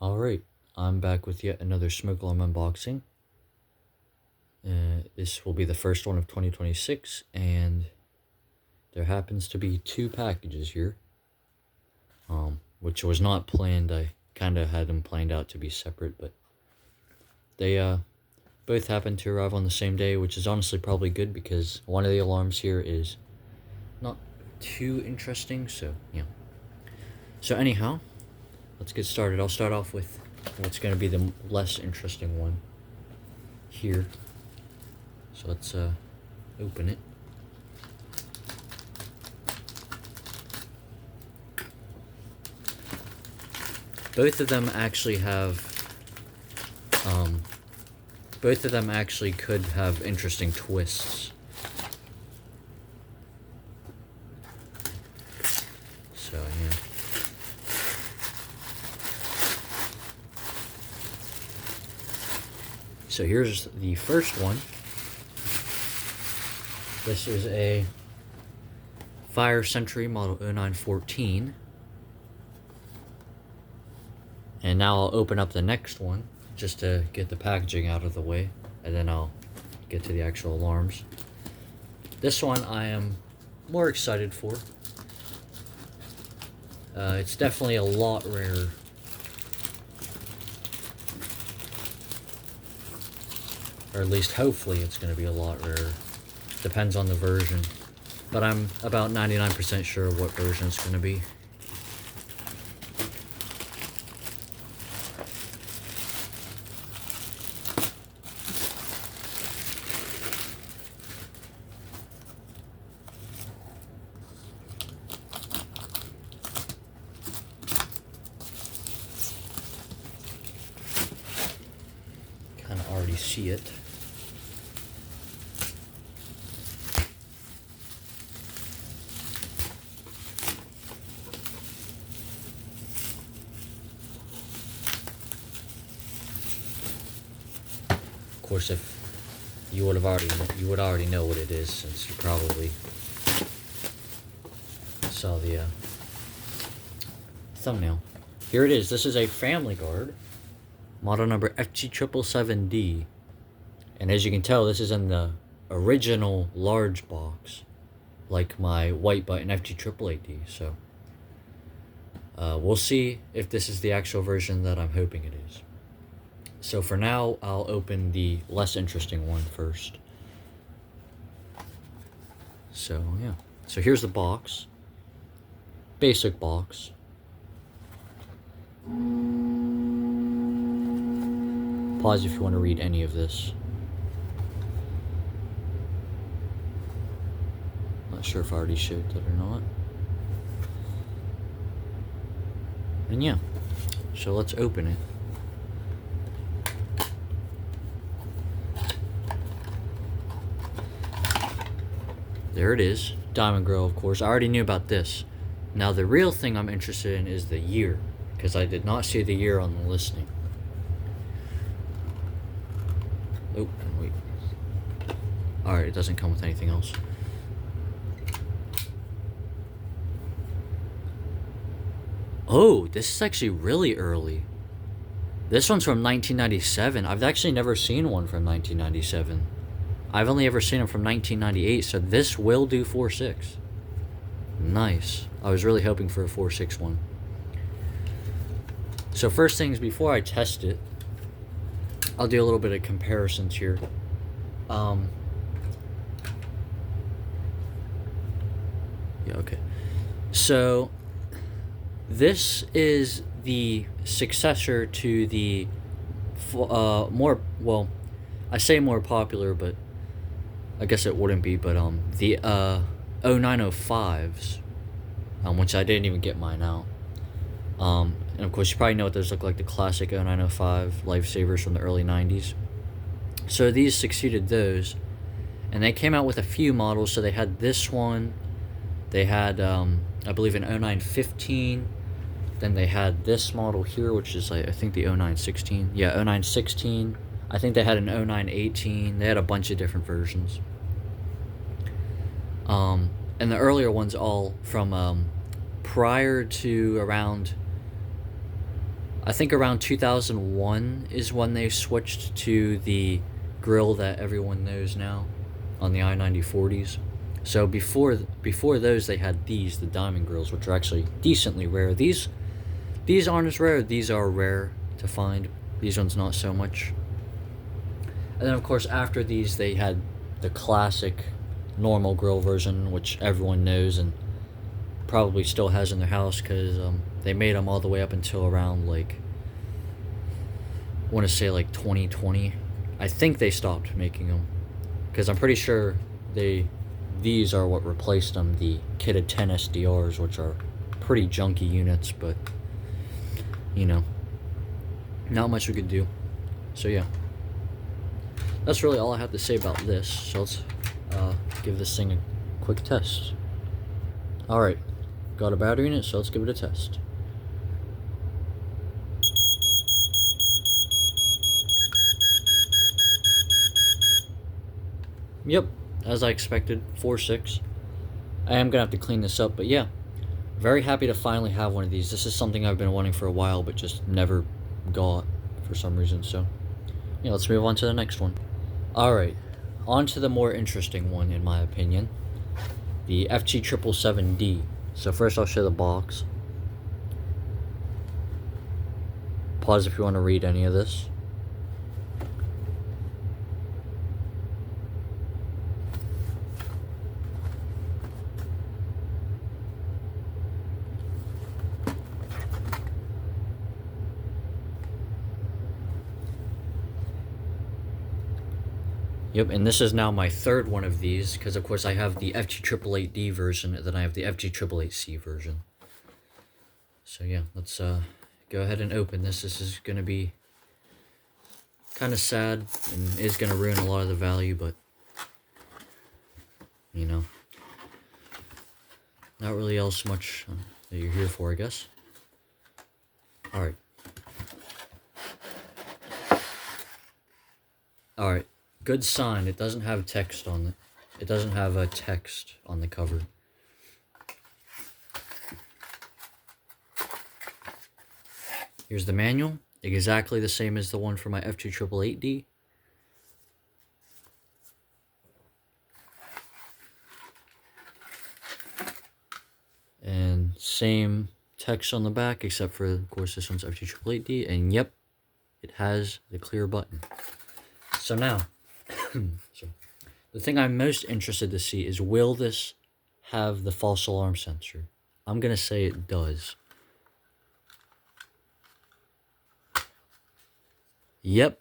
Alright, I'm back with yet another smoke alarm unboxing. This will be the first one of 2026, and there happens to be two packages here, which was not planned. I kind of had them planned out to be separate, but they both happened to arrive on the same day, which is honestly probably good because one of the alarms here is not too interesting, so yeah. So anyhow, let's get started. I'll start off with what's going to be the less interesting one here. So let's open it. Both of them actually could have interesting twists. So yeah. So here's the first one. This is a Fire Sentry model 0914. And now I'll open up the next one just to get the packaging out of the way, and then I'll get to the actual alarms. This one I am more excited for. It's definitely a lot rarer. Or at least hopefully it's going to be a lot rarer. Depends on the version. But I'm about 99% sure what version it's going to be. Kind of already see it. Of course, if you would already know what it is, since you probably saw the thumbnail. Here it is. This is a family Gard, model number FG777D, and as you can tell, this is in the original large box, like my white button FG888D. So we'll see if this is the actual version that I'm hoping it is. So for now, I'll open the less interesting one first. So yeah, so here's the box. Basic box. Pause if you want to read any of this. Not sure if I already showed that or not. And yeah, so let's open it. There it is, Diamond Grill, of course. I already knew about this. Now the real thing I'm interested in is the year, because I did not see the year on the listing. Oh, and wait. Alright, it doesn't come with anything else. Oh, this is actually really early. This one's from 1997. I've actually never seen one from 1997. I've only ever seen them from 1998, so this will do 4.6. Nice. I was really hoping for a 4.6 one. So first things, before I test it, I'll do a little bit of comparisons here. Yeah, okay. So this is the successor to the I say more popular, but I guess it wouldn't be, but the 0905s, which I didn't even get mine out. And of course you probably know what those look like, the classic 0905 Lifesavers from the early 90s. So these succeeded those, and they came out with a few models. So they had this one, they had I believe an 0915, then they had this model here, which is like, I think the 0916, yeah, 0916. I think they had an 0918. They had a bunch of different versions. And the earlier ones all from prior to around I think around 2001 is when they switched to the grill that everyone knows now on the i9040s. So before those, they had these, the diamond grills, which are actually decently rare. These aren't as rare. These are rare to find. These ones not so much. And then of course after these, they had the classic normal grill version, which everyone knows and probably still has in their house, because they made them all the way up until around, like, I want to say like 2020. I think they stopped making them, because I'm pretty sure these are what replaced them, the kitted 10 SDRs, which are pretty junky units, but you know, not much we could do. So yeah, that's really all I have to say about this. So let's give this thing a quick test. Alright, got a battery in it, so let's give it a test. Yep, as I expected, 4.6. I am gonna have to clean this up, but yeah, very happy to finally have one of these. This is something I've been wanting for a while, but just never got for some reason. So yeah, let's move on to the next one. Alright, on to the more interesting one, in my opinion, the FG777D. So first I'll show the box. Pause if you want to read any of this. Yep, and this is now my third one of these, because of course I have the FG888D version, and then I have the FG888C version. So yeah, let's go ahead and open this. This is going to be kind of sad, and is going to ruin a lot of the value, but, you know, not really else much that you're here for, I guess. Alright. Alright. Good sign, it doesn't have text on it. It doesn't have a text on the cover. Here's the manual, exactly the same as the one for my FG888D. And same text on the back, except for, of course, this one's FG888D, and yep, it has the clear button. So now, so the thing I'm most interested to see is, will this have the false alarm sensor? I'm going to say it does. Yep,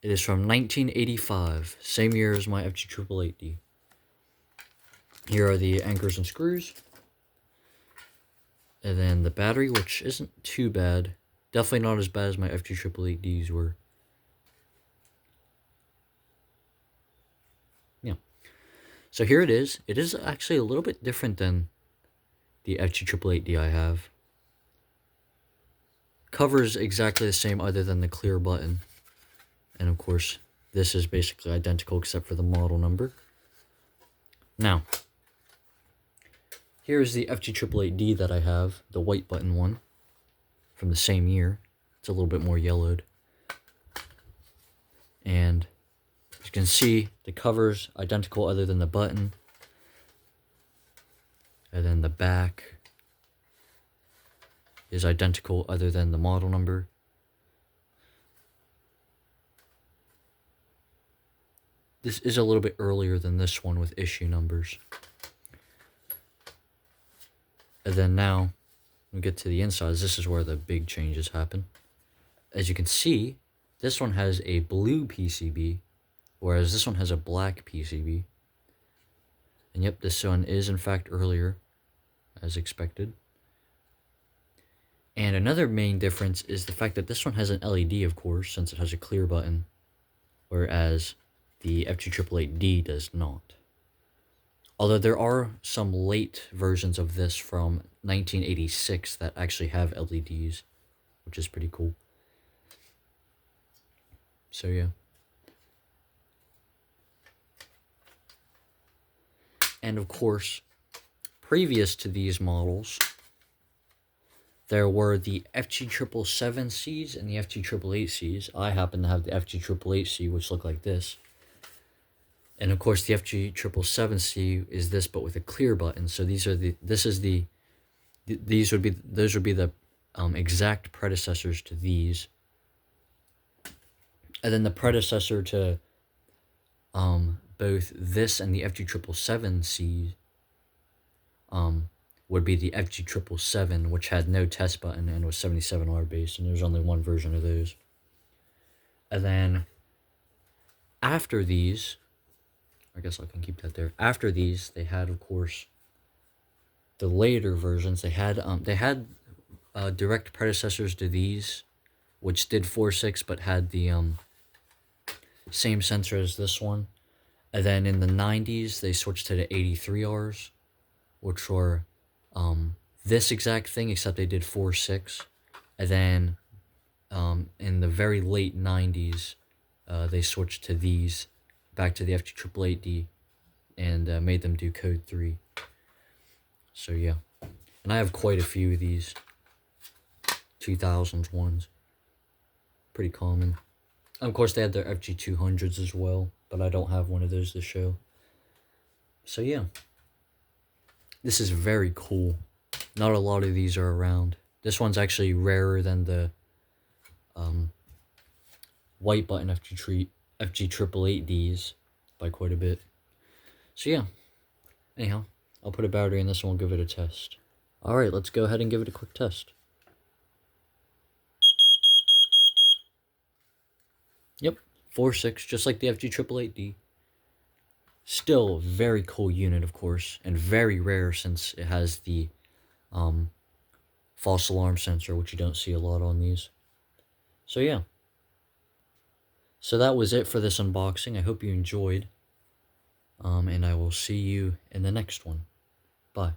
it is from 1985, same year as my FG888D. Here are the anchors and screws. And then the battery, which isn't too bad. Definitely not as bad as my FG888Ds were. Yeah. So here it is. It is actually a little bit different than the FG888D I have. Cover's exactly the same other than the clear button. And of course, this is basically identical except for the model number. Now, here's the FG888D that I have, the white button one, from the same year. It's a little bit more yellowed. And as you can see, the cover's identical other than the button. And then the back is identical other than the model number. This is a little bit earlier than this one with issue numbers. And then now, we get to the insides. This is where the big changes happen. As you can see, this one has a blue PCB, whereas this one has a black PCB. And yep, this one is in fact earlier, as expected. And another main difference is the fact that this one has an LED, of course, since it has a clear button, whereas the FG888D does not. Although there are some late versions of this from 1986 that actually have LEDs, which is pretty cool. So yeah. And of course, previous to these models, there were the FG777Cs and the FG888Cs. I happen to have the FG888C, which look like this. And of course, the FG777C is this, but with a clear button. So these would be the exact predecessors to these. And then the predecessor to both this and the FG777C would be the FG777, which had no test button and was 77R based, and there's only one version of those. And then after these, I guess I can keep that there. After these, they had, of course, the later versions. They had direct predecessors to these, which did 4.6 but had the same sensor as this one. And then in the 90s, they switched to the 83Rs, which were this exact thing, except they did 4.6. And then in the very late 90s, they switched to these, back to the FG888D, and made them do code 3. So yeah, and I have quite a few of these 2000s ones. Pretty common. Of course, they had their FG200s as well, but I don't have one of those to show. So yeah, this is very cool. Not a lot of these are around. This one's actually rarer than the white button FG888Ds by quite a bit. So yeah, anyhow, I'll put a battery in this and we'll give it a test. Alright, let's go ahead and give it a quick test. Yep, 4.6, just like the FG888D. Still a very cool unit, of course, and very rare since it has the false alarm sensor, which you don't see a lot on these. So yeah. So that was it for this unboxing. I hope you enjoyed. And I will see you in the next one. Bye.